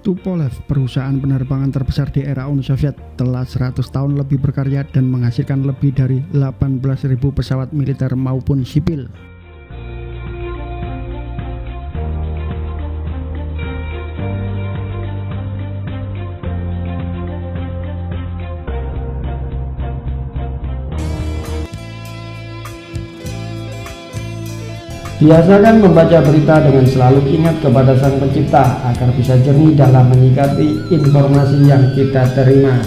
Tupolev, perusahaan penerbangan terbesar di era Uni Soviet, telah 100 tahun lebih berkarya dan menghasilkan lebih dari 18.000 pesawat militer maupun sipil. Biasakan membaca berita dengan selalu ingat kepada Sang Pencipta agar bisa jernih dalam menyikapi informasi yang kita terima.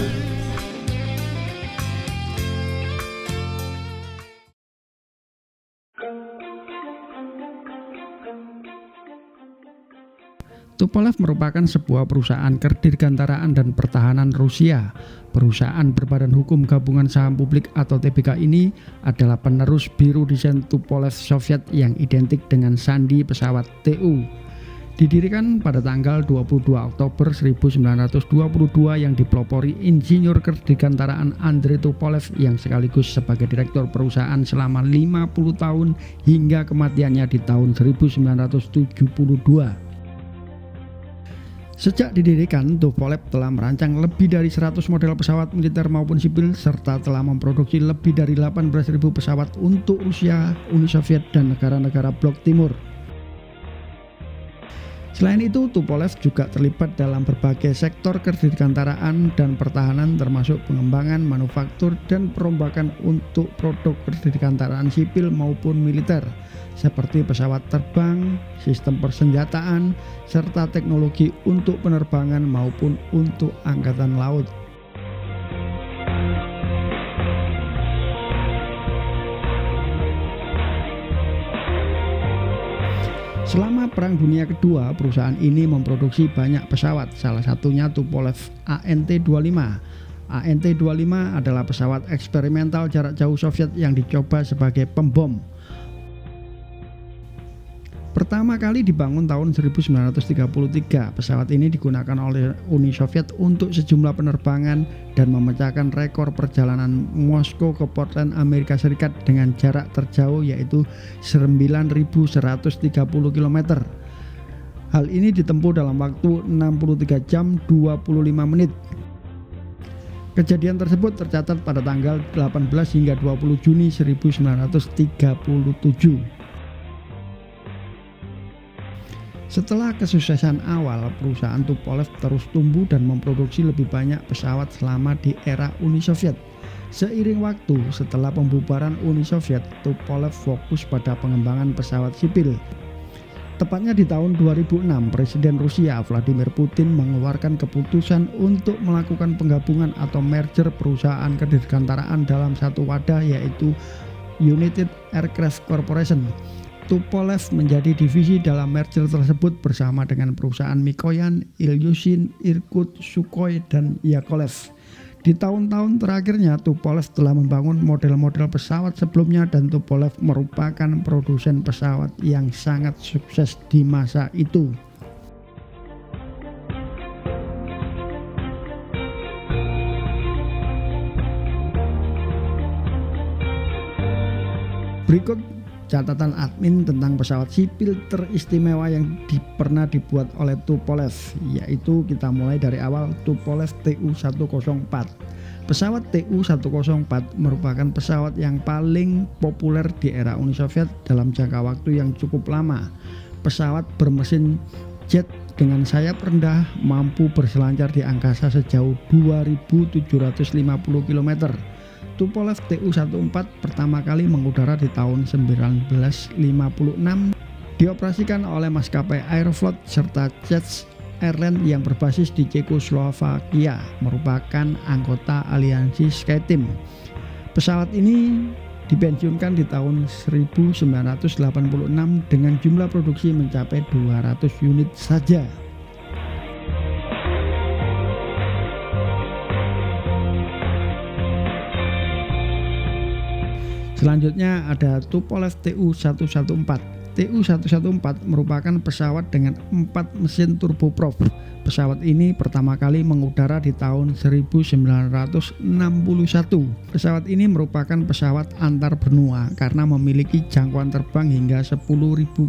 Tupolev merupakan sebuah perusahaan kedirgantaraan dan pertahanan Rusia. Perusahaan berbadan hukum gabungan saham publik atau TBK ini adalah penerus biru desain Tupolev Soviet yang identik dengan sandi pesawat Tu. Didirikan pada tanggal 22 Oktober 1922 yang dipelopori insinyur kedirgantaraan Andrei Tupolev yang sekaligus sebagai direktur perusahaan selama 50 tahun hingga kematiannya di tahun 1972. Sejak didirikan, Tupolev telah merancang lebih dari 100 model pesawat militer maupun sipil serta telah memproduksi lebih dari 18.000 pesawat untuk Rusia, Uni Soviet, dan negara-negara Blok Timur. Selain itu, Tupolev juga terlibat dalam berbagai sektor kedirgantaraan dan pertahanan termasuk pengembangan, manufaktur, dan perombakan untuk produk kedirgantaraan sipil maupun militer seperti pesawat terbang, sistem persenjataan, serta teknologi untuk penerbangan maupun untuk angkatan laut. Selama Perang Dunia Kedua, perusahaan ini memproduksi banyak pesawat, salah satunya Tupolev AN-25. AN-25 adalah pesawat eksperimental jarak jauh Soviet yang dicoba sebagai pembom. Pertama kali dibangun tahun 1933, pesawat ini digunakan oleh Uni Soviet untuk sejumlah penerbangan dan memecahkan rekor perjalanan Moskow ke Portland, Amerika Serikat dengan jarak terjauh yaitu 9.130 km. Hal ini ditempuh dalam waktu 63 jam 25 menit. Kejadian tersebut tercatat pada tanggal 18 hingga 20 Juni 1937. Setelah kesuksesan awal, perusahaan Tupolev terus tumbuh dan memproduksi lebih banyak pesawat selama di era Uni Soviet. Seiring waktu, setelah pembubaran Uni Soviet, Tupolev fokus pada pengembangan pesawat sipil. Tepatnya di tahun 2006, Presiden Rusia Vladimir Putin mengeluarkan keputusan untuk melakukan penggabungan atau merger perusahaan kedirgantaraan dalam satu wadah yaitu United Aircraft Corporation. Tupolev menjadi divisi dalam merger tersebut bersama dengan perusahaan Mikoyan, Ilyushin, Irkut, Sukhoi, dan Yakolev. Di tahun-tahun terakhirnya, Tupolev telah membangun model-model pesawat sebelumnya dan Tupolev merupakan produsen pesawat yang sangat sukses di masa itu. Berikut catatan admin tentang pesawat sipil teristimewa yang pernah dibuat oleh Tupolev, yaitu kita mulai dari awal Tupolev Tu-104. Pesawat Tu-104 merupakan pesawat yang paling populer di era Uni Soviet dalam jangka waktu yang cukup lama. Pesawat bermesin jet dengan sayap rendah mampu berselancar di angkasa sejauh 2.750 km. Tupolev Tu-104 pertama kali mengudara di tahun 1956, dioperasikan oleh maskapai Aeroflot serta Czech Airlines yang berbasis di Cekoslovakia, merupakan anggota aliansi SkyTeam. Pesawat ini dipensiunkan di tahun 1986 dengan jumlah produksi mencapai 200 unit saja. Selanjutnya ada Tupolev Tu-114. Tu-114 merupakan pesawat dengan 4 mesin turboprop. Pesawat ini pertama kali mengudara di tahun 1961. Pesawat ini merupakan pesawat antar benua karena memiliki jangkauan terbang hingga 10.000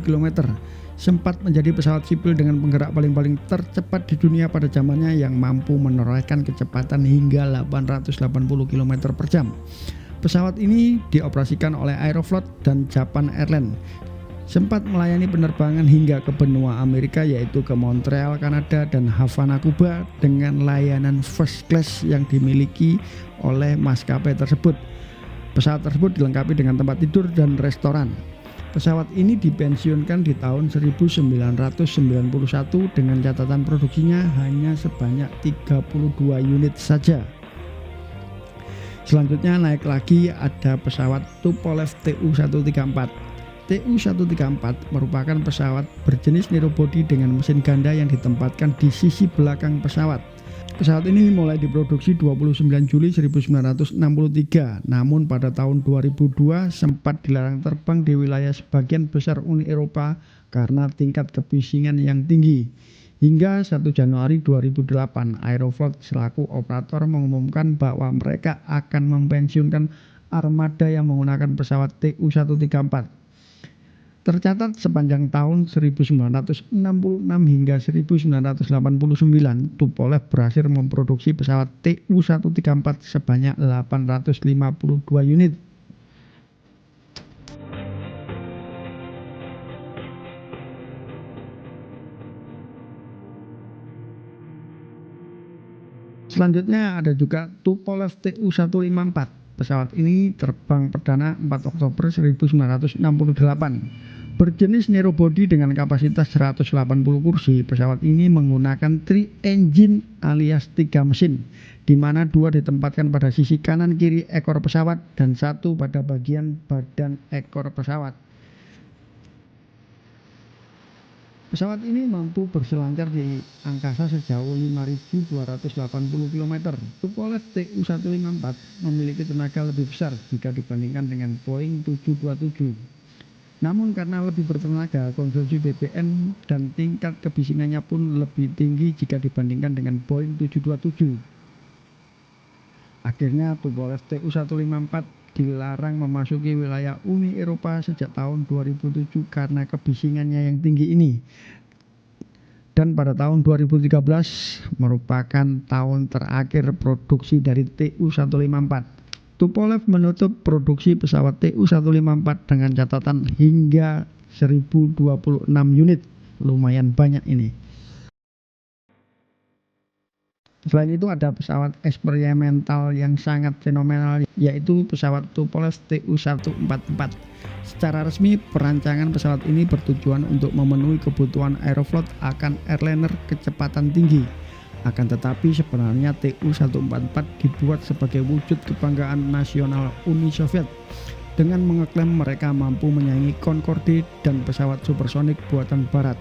km. sempat menjadi pesawat sipil dengan penggerak paling tercepat di dunia pada zamannya yang mampu menorehkan kecepatan hingga 880 km per jam. Pesawat ini dioperasikan oleh Aeroflot dan Japan Airlines. Sempat melayani penerbangan hingga ke benua Amerika yaitu ke Montreal, Kanada dan Havana, Kuba dengan layanan first class yang dimiliki oleh maskapai tersebut. Pesawat tersebut dilengkapi dengan tempat tidur dan restoran. Pesawat ini dipensiunkan di tahun 1991 dengan catatan produksinya hanya sebanyak 32 unit saja. Selanjutnya naik lagi ada pesawat Tupolev Tu-134. Tu-134 merupakan pesawat berjenis narrowbody dengan mesin ganda yang ditempatkan di sisi belakang pesawat. Pesawat ini mulai diproduksi 29 Juli 1963, namun pada tahun 2002 sempat dilarang terbang di wilayah sebagian besar Uni Eropa karena tingkat kebisingan yang tinggi. Hingga 1 Januari 2008, Aeroflot selaku operator mengumumkan bahwa mereka akan mempensiunkan armada yang menggunakan pesawat Tu-134. Tercatat sepanjang tahun 1966 hingga 1989, Tupolev berhasil memproduksi pesawat Tu-134 sebanyak 852 unit. Selanjutnya ada juga Tupolev Tu-154. Pesawat ini terbang perdana 4 Oktober 1968. Berjenis narrowbody dengan kapasitas 180 kursi, pesawat ini menggunakan tri-engine alias 3 mesin, di mana 2 ditempatkan pada sisi kanan kiri ekor pesawat dan 1 pada bagian badan ekor pesawat. Pesawat ini mampu berselancar di angkasa sejauh 5.280 km. Tupolev Tu-154 memiliki tenaga lebih besar jika dibandingkan dengan Boeing 727. Namun karena lebih bertenaga, konsumsi BBM dan tingkat kebisingannya pun lebih tinggi jika dibandingkan dengan Boeing 727. Akhirnya Tupolev Tu-154 dilarang memasuki wilayah Uni Eropa sejak tahun 2007 karena kebisingannya yang tinggi ini. Dan pada tahun 2013 merupakan tahun terakhir produksi dari Tu-154. Tupolev menutup produksi pesawat Tu-154 dengan catatan hingga 1026 unit. Lumayan banyak ini. Selain itu ada pesawat eksperimental yang sangat fenomenal yaitu pesawat Tupolev Tu-144. Secara resmi perancangan pesawat ini bertujuan untuk memenuhi kebutuhan Aeroflot akan airliner kecepatan tinggi. Akan tetapi sebenarnya Tu-144 dibuat sebagai wujud kebanggaan nasional Uni Soviet dengan mengeklaim mereka mampu menyaingi Concorde dan pesawat supersonik buatan barat.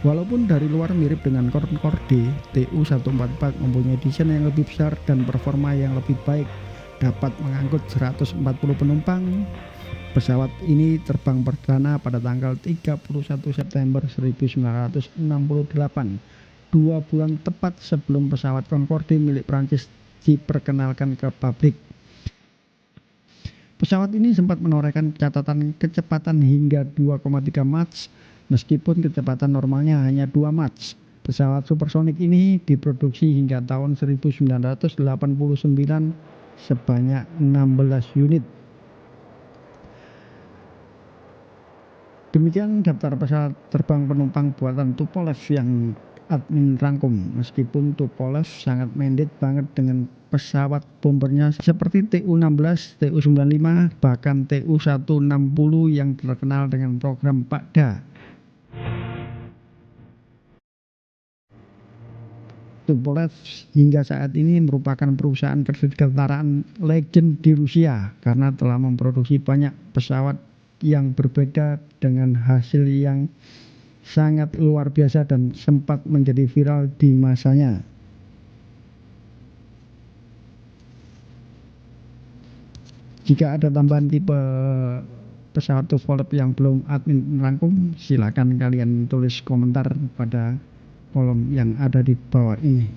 Walaupun dari luar mirip dengan Concorde, Tu-144 mempunyai desain yang lebih besar dan performa yang lebih baik, dapat mengangkut 140 penumpang. Pesawat ini terbang perdana pada tanggal 31 September 1968, 2 bulan tepat sebelum pesawat Concorde milik Prancis diperkenalkan ke publik. Pesawat ini sempat menorehkan catatan kecepatan hingga 2,3 Mach. Meskipun kecepatan normalnya hanya 2 Mach, pesawat supersonik ini diproduksi hingga tahun 1989 sebanyak 16 unit. Demikian daftar pesawat terbang penumpang buatan Tupolev yang admin rangkum. Meskipun Tupolev sangat mandate banget dengan pesawat bombernya seperti Tu-16, Tu-95, bahkan Tu-160 yang terkenal dengan program Pakda. Tupolev hingga saat ini merupakan perusahaan kedirgantara legend di Rusia karena telah memproduksi banyak pesawat yang berbeda dengan hasil yang sangat luar biasa dan sempat menjadi viral di masanya. Jika ada tambahan tipe pesawat Tupolev yang belum admin rangkum, silakan kalian tulis komentar pada kolom yang ada di bawah ini.